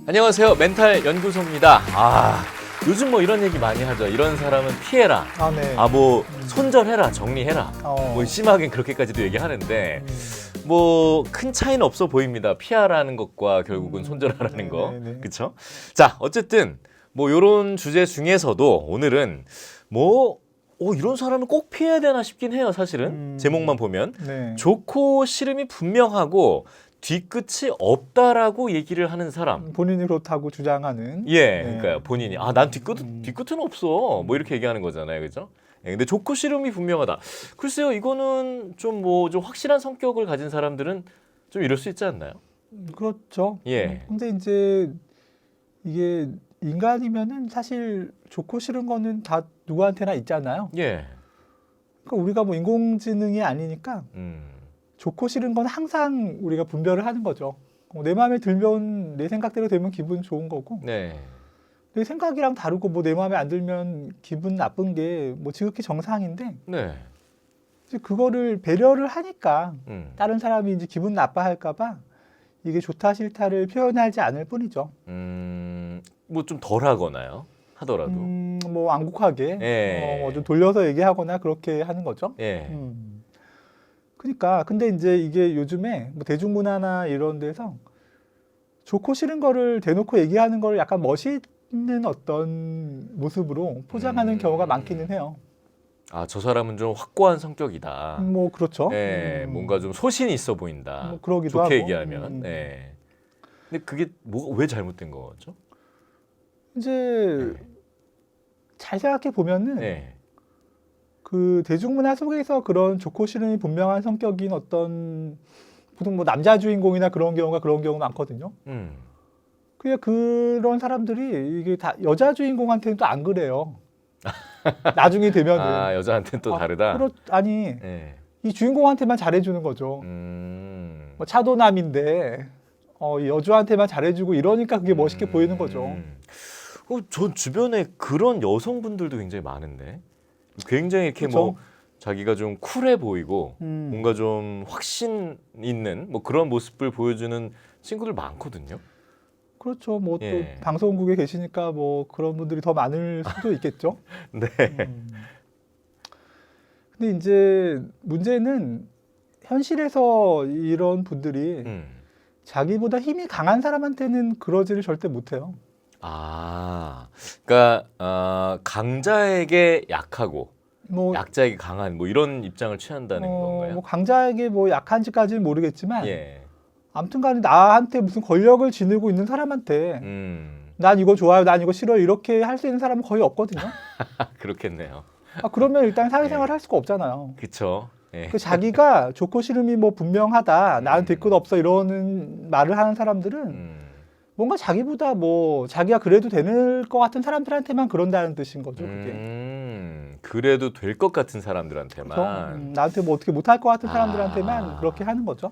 안녕하세요. 멘탈 연구소입니다. 요즘 뭐 이런 얘기 많이 하죠. 이런 사람은 피해라. 네. 뭐 손절해라, 정리해라. 뭐 심하게 그렇게까지도 얘기하는데 뭐 큰 차이는 없어 보입니다. 피하라는 것과 결국은 손절하라는 거. 그렇죠? 자, 어쨌든 뭐 이런 주제 중에서도 오늘은 뭐 이런 사람을 꼭 피해야 되나 싶긴 해요. 사실은 제목만 보면 좋고 싫음이 분명하고 뒤끝이 없다라고 얘기를 하는 사람. 본인이 그렇다고 주장하는. 그러니까요. 본인이 난 뒤끝은 없어. 뭐 이렇게 얘기하는 거잖아요. 그죠? 근데 좋고 싫음이 분명하다. 글쎄요. 이거는 좀 확실한 성격을 가진 사람들은 좀 이럴 수 있지 않나요? 그렇죠. 근데 이제 이게 인간이면은 사실 좋고 싫은 거는 다 누구한테나 있잖아요. 그러니까 우리가 뭐 인공지능이 아니니까 좋고 싫은 건 항상 우리가 분별을 하는 거죠. 내 마음에 들면 내 생각대로 되면 기분 좋은 거고, 내 생각이랑 다르고 뭐 내 마음에 안 들면 기분 나쁜 게 뭐 지극히 정상인데, 이제 그거를 배려를 하니까 다른 사람이 이제 기분 나빠할까봐 이게 좋다 싫다를 표현하지 않을 뿐이죠. 뭐 좀 덜하거나요? 하더라도 뭐 완곡하게 좀 돌려서 얘기하거나 그렇게 하는 거죠. 그러니까 근데 이제 이게 요즘에 뭐 대중문화나 이런 데서 좋고 싫은 거를 대놓고 얘기하는 걸 약간 멋있는 어떤 모습으로 포장하는 경우가 많기는 해요. 저 사람은 좀 확고한 성격이다. 뭐 그렇죠. 뭔가 좀 소신이 있어 보인다. 뭐 그러기도 좋게 하고. 얘기하면. 근데 그게 왜 잘못된 거죠? 이제 잘 생각해 보면은 그 대중문화 속에서 그런 좋고 싫음이 분명한 성격인 어떤 보통 뭐 남자 주인공이나 그런 경우 많거든요. 그런 사람들이 이게 다 여자 주인공한테는 또 안 그래요. 나중에 되면은 여자한테는 또 다르다. 이 주인공한테만 잘해주는 거죠. 뭐 차도남인데 여주한테만 잘해주고 이러니까 그게 멋있게 보이는 거죠. 전 주변에 그런 여성분들도 굉장히 많은데 굉장히 이렇게 뭐 자기가 좀 쿨해 보이고 뭔가 좀 확신 있는 뭐 그런 모습을 보여주는 친구들 많거든요. 그렇죠. 뭐 또 방송국에 계시니까 뭐 그런 분들이 더 많을 수도 있겠죠. 근데 이제 문제는 현실에서 이런 분들이 자기보다 힘이 강한 사람한테는 그러지를 절대 못해요. 그러니까 강자에게 약하고 뭐 약자에게 강한 뭐 이런 입장을 취한다는 건가요? 뭐 강자에게 뭐 약한지까지는 모르겠지만 아무튼간에 나한테 무슨 권력을 지니고 있는 사람한테 난 이거 좋아요, 난 이거 싫어요 이렇게 할 수 있는 사람은 거의 없거든요. 그렇겠네요. 그러면 일단 사회생활 할 수가 없잖아요. 그렇죠. 자기가 좋고 싫음이 뭐 분명하다, 나는 뒤끝 없어 이러는 말을 하는 사람들은 뭔가 자기보다 뭐 자기가 그래도 되는 것 같은 사람들한테만 그런다는 뜻인 거죠. 그게. 그래도 될 것 같은 사람들한테만. 그렇죠? 나한테 뭐 어떻게 못할 것 같은 사람들한테만 그렇게 하는 거죠.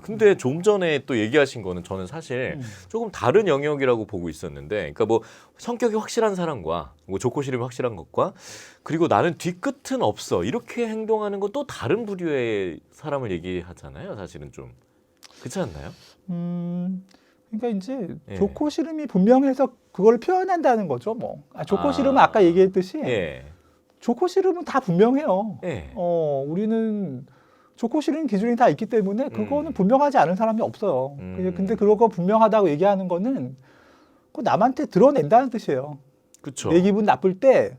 근데 좀 전에 또 얘기하신 거는 저는 사실 조금 다른 영역이라고 보고 있었는데, 그러니까 뭐 성격이 확실한 사람과 뭐 좋고 싫음이 확실한 것과 그리고 나는 뒤끝은 없어 이렇게 행동하는 건 또 다른 부류의 사람을 얘기하잖아요. 사실은 좀 그렇지 않나요? 그러니까 이제 좋고 싫음이 분명해서 그걸 표현한다는 거죠. 뭐 좋고 싫음은 아까 얘기했듯이 좋고 싫음은 다 분명해요. 우리는 좋고 싫은 기준이 다 있기 때문에 그거는 분명하지 않은 사람이 없어요. 근데 그거 분명하다고 얘기하는 거는 남한테 드러낸다는 뜻이에요. 그쵸. 내 기분 나쁠 때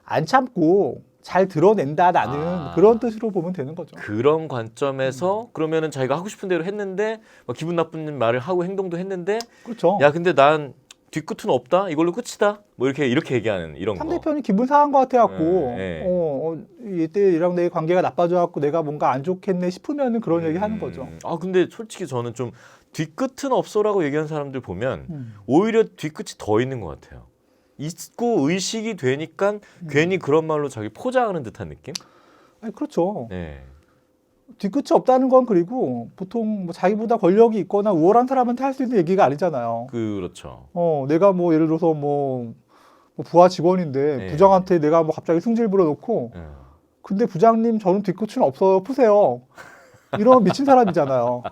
안 참고 잘 드러낸다 나는 그런 뜻으로 보면 되는 거죠. 그런 관점에서 그러면은 자기가 하고 싶은 대로 했는데 뭐 기분 나쁜 말을 하고 행동도 했는데 그렇죠. 야 근데 난 뒤끝은 없다 이걸로 끝이다 뭐 이렇게 얘기하는 이런 상대편이 기분 상한 것 같아갖고 이때랑 내 관계가 나빠져갖고 내가 뭔가 안 좋겠네 싶으면은 그런 얘기 하는 거죠. 근데 솔직히 저는 좀 뒤끝은 없어라고 얘기하는 사람들 보면 오히려 뒤끝이 더 있는 것 같아요. 있고 의식이 되니까 괜히 그런 말로 자기 포장하는 듯한 느낌? 그렇죠. 뒤끝이 없다는 건 그리고 보통 뭐 자기보다 권력이 있거나 우월한 사람한테 할 수 있는 얘기가 아니잖아요. 그렇죠. 내가 뭐 예를 들어서 뭐 부하 직원인데 부장한테 내가 뭐 갑자기 승질 불어놓고 근데 부장님 저는 뒤끝은 없어요 푸세요. 이런 미친 사람이잖아요.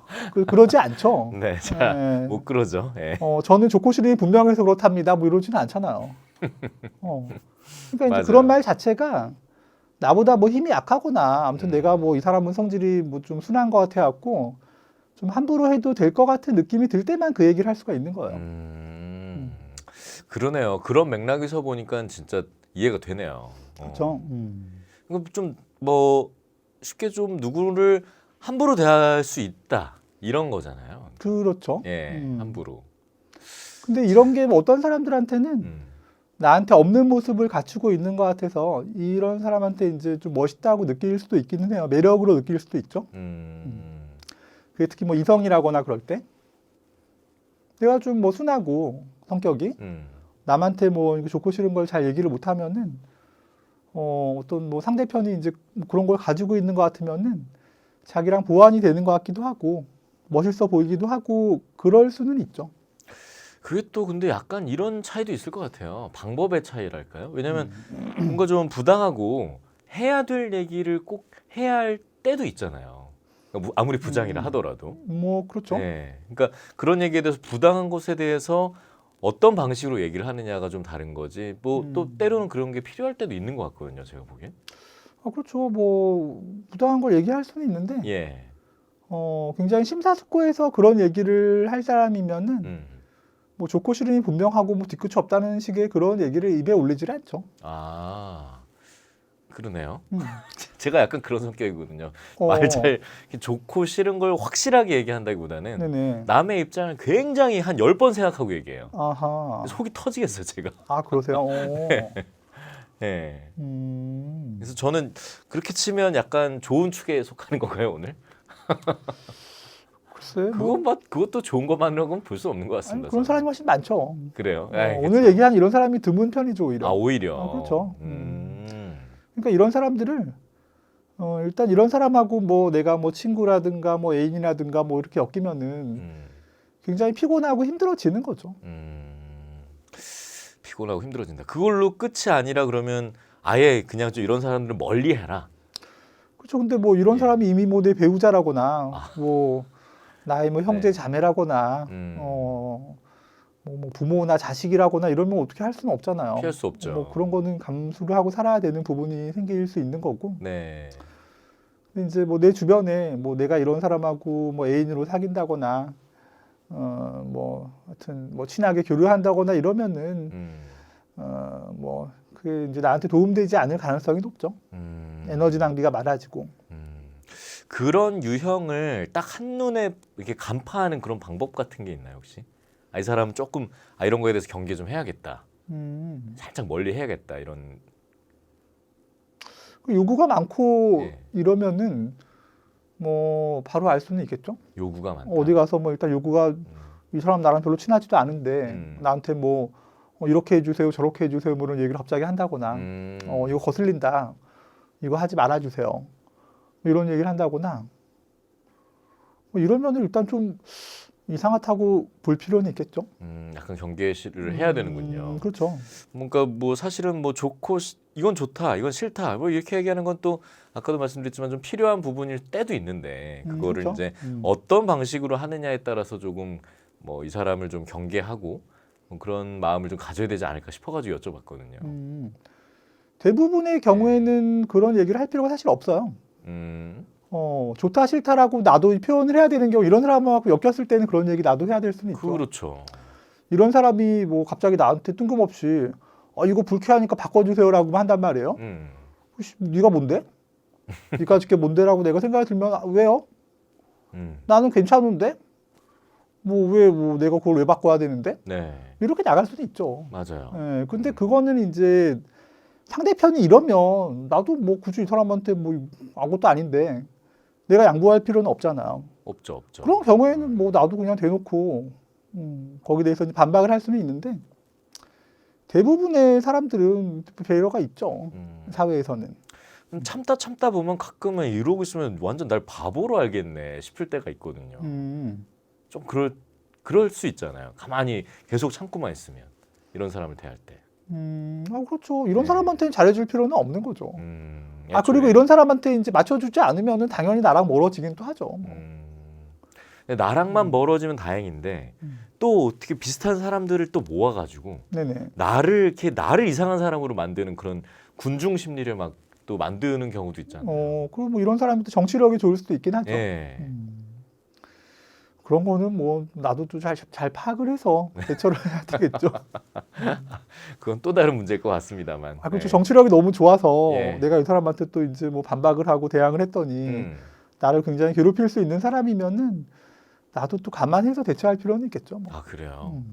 그러지 않죠. 네, 자, 네. 못 그러죠. 네. 저는 좋고 싫음이 분명해서 그렇답니다. 뭐 이러지는 않잖아요. 그러니까 이제 그런 말 자체가 나보다 뭐 힘이 약하거나 아무튼 내가 뭐 이 사람은 성질이 뭐 좀 순한 것 같아갖고 좀 함부로 해도 될 것 같은 느낌이 들 때만 그 얘기를 할 수가 있는 거예요. 그러네요. 그런 맥락에서 보니까 진짜 이해가 되네요. 그렇죠. 좀 뭐 쉽게 좀 누구를 함부로 대할 수 있다 이런 거잖아요. 그렇죠. 예, 함부로. 근데 이런 게 뭐 어떤 사람들한테는 나한테 없는 모습을 갖추고 있는 것 같아서 이런 사람한테 이제 좀 멋있다고 느낄 수도 있기는 해요. 매력으로 느낄 수도 있죠. 그게 특히 뭐 이성이라거나 그럴 때 내가 좀 뭐 순하고 성격이 남한테 뭐 좋고 싫은 걸 잘 얘기를 못하면은 어떤 뭐 상대편이 이제 그런 걸 가지고 있는 것 같으면은 자기랑 보완이 되는 것 같기도 하고 멋있어 보이기도 하고 그럴 수는 있죠. 그게 또 근데 약간 이런 차이도 있을 것 같아요. 방법의 차이랄까요? 왜냐면 뭔가 좀 부당하고 해야 될 얘기를 꼭 해야 할 때도 있잖아요. 그러니까 아무리 부장이라 하더라도. 뭐 그렇죠. 네. 그러니까 그런 얘기에 대해서 부당한 것에 대해서 어떤 방식으로 얘기를 하느냐가 좀 다른 거지. 뭐 또 때로는 그런 게 필요할 때도 있는 것 같거든요. 제가 보기엔. 그렇죠. 뭐 부당한 걸 얘기할 수는 있는데 예. 굉장히 심사숙고해서 그런 얘기를 할 사람이면은 뭐 좋고 싫음이 분명하고 뭐 뒤끝이 없다는 식의 그런 얘기를 입에 올리질 않죠. 아, 그러네요. 제가 약간 그런 성격이거든요. 말 잘 좋고 싫은 걸 확실하게 얘기한다기보다는 네네. 남의 입장을 굉장히 한 10번 생각하고 얘기해요. 아하. 속이 터지겠어요, 제가. 아, 그러세요? 네. 그래서 저는 그렇게 치면 약간 좋은 축에 속하는 건가요, 오늘? 글쎄, 그것도 좋은 것만으로는 볼 수 없는 것 같습니다. 아니, 그런 사람이 훨씬 많죠. 그래요? 오늘 얘기한 이런 사람이 드문 편이죠, 오히려. 아, 오히려. 그렇죠. 그러니까 이런 사람들을 일단 이런 사람하고 뭐 내가 뭐 친구라든가 뭐 애인이라든가 뭐 이렇게 엮이면은 굉장히 피곤하고 힘들어지는 거죠. 피곤하고 힘들어진다. 그걸로 끝이 아니라 그러면 아예 그냥 좀 이런 사람들은 멀리 해라. 그렇죠. 근데 뭐 이런 사람이 이미 뭐 내 배우자라거나 뭐 나의 뭐 형제 자매라거나 뭐 부모나 자식이라거나 이러면 어떻게 할 수는 없잖아요. 피할 수 없죠. 뭐 그런 거는 감수를 하고 살아야 되는 부분이 생길 수 있는 거고. 네. 근데 이제 뭐 내 주변에 뭐 내가 이런 사람하고 뭐 애인으로 사귄다거나 뭐 하여튼 뭐 친하게 교류한다거나 이러면은 뭐 그게 이제 나한테 도움되지 않을 가능성이 높죠. 에너지 낭비가 많아지고. 그런 유형을 딱 한눈에 이렇게 간파하는 그런 방법 같은 게 있나요, 혹시? 이 사람은 조금 이런 거에 대해서 경계 좀 해야겠다. 살짝 멀리 해야겠다 이런. 요구가 많고 이러면은 뭐 바로 알 수는 있겠죠. 요구가 많다. 어디 가서 뭐 일단 요구가 이 사람 나랑 별로 친하지도 않은데 나한테 뭐 이렇게 해주세요, 저렇게 해주세요, 뭐 이런 얘기를 갑자기 한다거나 이거 거슬린다, 이거 하지 말아주세요, 이런 얘기를 한다거나 뭐 이러면 일단 좀 이상하다고 볼 필요는 있겠죠. 약간 경계를 해야 되는군요. 그렇죠. 뭔가 뭐 사실은 뭐 좋고 이건 좋다, 이건 싫다, 뭐 이렇게 얘기하는 건 또 아까도 말씀드렸지만 좀 필요한 부분일 때도 있는데 그거를 그렇죠. 이제 어떤 방식으로 하느냐에 따라서 조금 뭐 이 사람을 좀 경계하고 뭐 그런 마음을 좀 가져야 되지 않을까 싶어가지고 여쭤봤거든요. 대부분의 경우에는 그런 얘기를 할 필요가 사실 없어요. 좋다 싫다라고 나도 표현을 해야 되는 경우, 이런 사람하고 엮였을 때는 그런 얘기 나도 해야 될 수는 있죠. 그렇죠. 이런 사람이 뭐 갑자기 나한테 뜬금없이 이거 불쾌하니까 바꿔주세요라고 한단 말이에요. 네가 뭔데? 네가 그게 뭔데라고 내가 생각이 들면 왜요? 나는 괜찮은데? 뭐 내가 그걸 왜 바꿔야 되는데? 네. 이렇게 나갈 수도 있죠. 맞아요. 네, 근데 그거는 이제 상대편이 이러면 나도 뭐 굳이 이 사람한테 뭐 아무것도 아닌데 내가 양보할 필요는 없잖아요. 없죠. 그런 경우에는 뭐 나도 그냥 대놓고 거기에 대해서 반박을 할 수는 있는데 대부분의 사람들은 배려가 있죠. 사회에서는. 참다 보면 가끔은 이러고 있으면 완전 날 바보로 알겠네 싶을 때가 있거든요. 좀 그럴 수 있잖아요. 가만히 계속 참고만 있으면 이런 사람을 대할 때. 그렇죠. 이런 네. 사람한테는 잘해줄 필요는 없는 거죠. 애초에. 그리고 이런 사람한테 이제 맞춰주지 않으면은 당연히 나랑 멀어지긴 또 하죠. 나랑만 멀어지면 다행인데 또 어떻게 비슷한 사람들을 또 모아가지고 네네. 나를 이상한 사람으로 만드는 그런 군중 심리를 막 또 만드는 경우도 있잖아요. 그리고 뭐 이런 사람이 또 정치력이 좋을 수도 있긴 하죠. 예. 그런 거는 뭐 나도 또 잘 파악을 해서 대처를 해야 되겠죠. 그건 또 다른 문제일 것 같습니다만. 그렇죠. 정치력이 너무 좋아서 예. 내가 이 사람한테 또 이제 뭐 반박을 하고 대항을 했더니 나를 굉장히 괴롭힐 수 있는 사람이면은 나도 또 감안해서 대처할 필요는 있겠죠. 뭐. 그래요.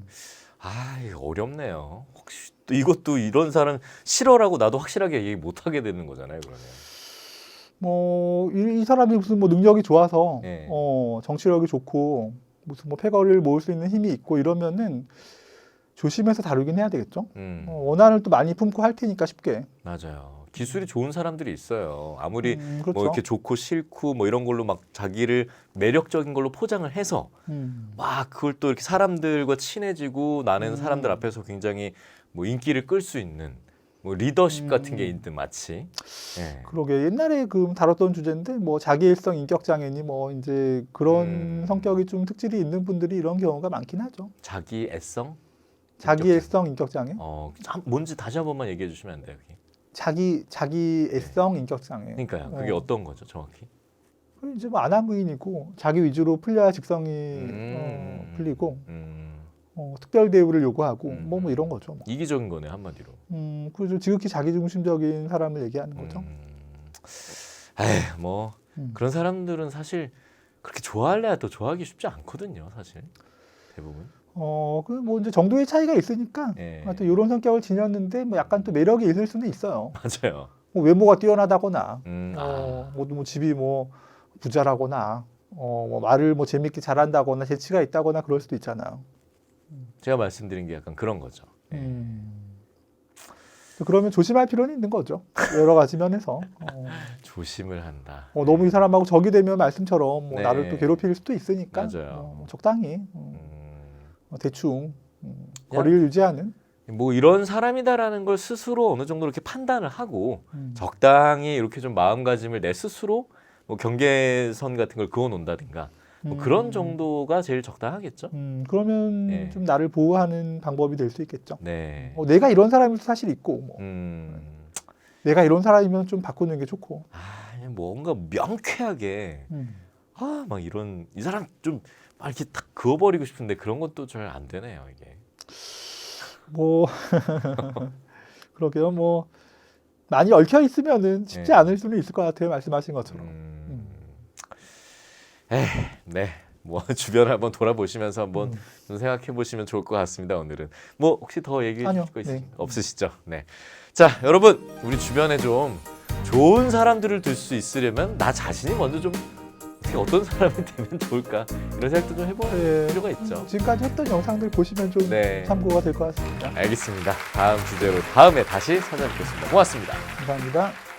이거 어렵네요. 혹시 또 이것도 이런 사람 싫어라고 나도 확실하게 얘기 못 하게 되는 거잖아요, 그러면. 뭐 이 사람이 무슨 뭐 능력이 좋아서 예. 정치력이 좋고 무슨 뭐 패거리를 모을 수 있는 힘이 있고 이러면은 조심해서 다루긴 해야 되겠죠. 원한을 또 많이 품고 할 테니까 쉽게. 맞아요. 기술이 좋은 사람들이 있어요. 아무리 그렇죠. 뭐 이렇게 좋고 싫고 뭐 이런 걸로 막 자기를 매력적인 걸로 포장을 해서 막 그걸 또 이렇게 사람들과 친해지고 나는 사람들 앞에서 굉장히 뭐 인기를 끌 수 있는 뭐 리더십 같은 게 있든 마치. 예. 그러게 옛날에 그 다뤘던 주제인데 뭐 자기일성 인격 장애니 뭐 이제 그런 성격이 좀 특질이 있는 분들이 이런 경우가 많긴 하죠. 자기애성? 자기애성 인격 장애? 뭔지 다시 한 번만 얘기해 주시면 안 돼요, 그게? 자기애성 인격 장애. 그러니까요. 그게 어떤 거죠, 정확히? 이제 뭐 안하무인이고 자기 위주로 풀려야 직성이 풀리고 특별 대우를 요구하고 뭐 이런 거죠. 뭐. 이기적인 거네 한마디로. 그죠. 지극히 자기중심적인 사람을 얘기하는 거죠. 뭐 그런 사람들은 사실 그렇게 좋아할래야 또 좋아하기 쉽지 않거든요, 사실 대부분. 그 뭐 이제 정도의 차이가 있으니까 또 이런 성격을 지녔는데 뭐 약간 또 매력이 있을 수는 있어요. 맞아요. 뭐 외모가 뛰어나다거나, 뭐 집이 뭐 부자라거나, 뭐 말을 뭐 재밌게 잘한다거나 재치가 있다거나 그럴 수도 있잖아요. 제가 말씀드린 게 약간 그런 거죠. 그러면 조심할 필요는 있는 거죠. 여러 가지 면에서. 조심을 한다. 너무 이 사람하고 적이 되면 말씀처럼 뭐 네. 나를 또 괴롭힐 수도 있으니까 맞아요. 적당히 대충 거리를 유지하는. 뭐 이런 사람이다라는 걸 스스로 어느 정도 이렇게 판단을 하고 적당히 이렇게 좀 마음가짐을 내 스스로 뭐 경계선 같은 걸 그어 놓는다든가 뭐 그런 정도가 제일 적당하겠죠. 그러면 좀 나를 보호하는 방법이 될 수 있겠죠. 네. 내가 이런 사람일 수 사실 있고, 뭐. 내가 이런 사람이면 좀 바꾸는 게 좋고. 뭔가 명쾌하게 막 이런 이 사람 좀 막 이렇게 딱 그어버리고 싶은데 그런 것도 잘 안 되네요, 이게. 뭐 그러게요. 뭐 많이 얽혀 있으면은 쉽지 않을 수는 있을 것 같아요. 말씀하신 것처럼. 네. 뭐 주변을 한번 돌아보시면서 한번 좀 생각해 보시면 좋을 것 같습니다. 오늘은 뭐 혹시 더 얘기해 주실 거 없으시죠? 네. 자, 여러분 우리 주변에 좀 좋은 사람들을 둘 수 있으려면 나 자신이 먼저 좀 어떤 사람이 되면 좋을까 이런 생각도 좀 해볼 필요가 있죠. 지금까지 했던 영상들 보시면 좀 참고가 될 것 같습니다. 알겠습니다. 다음 주제로 다음에 다시 찾아뵙겠습니다. 고맙습니다. 감사합니다.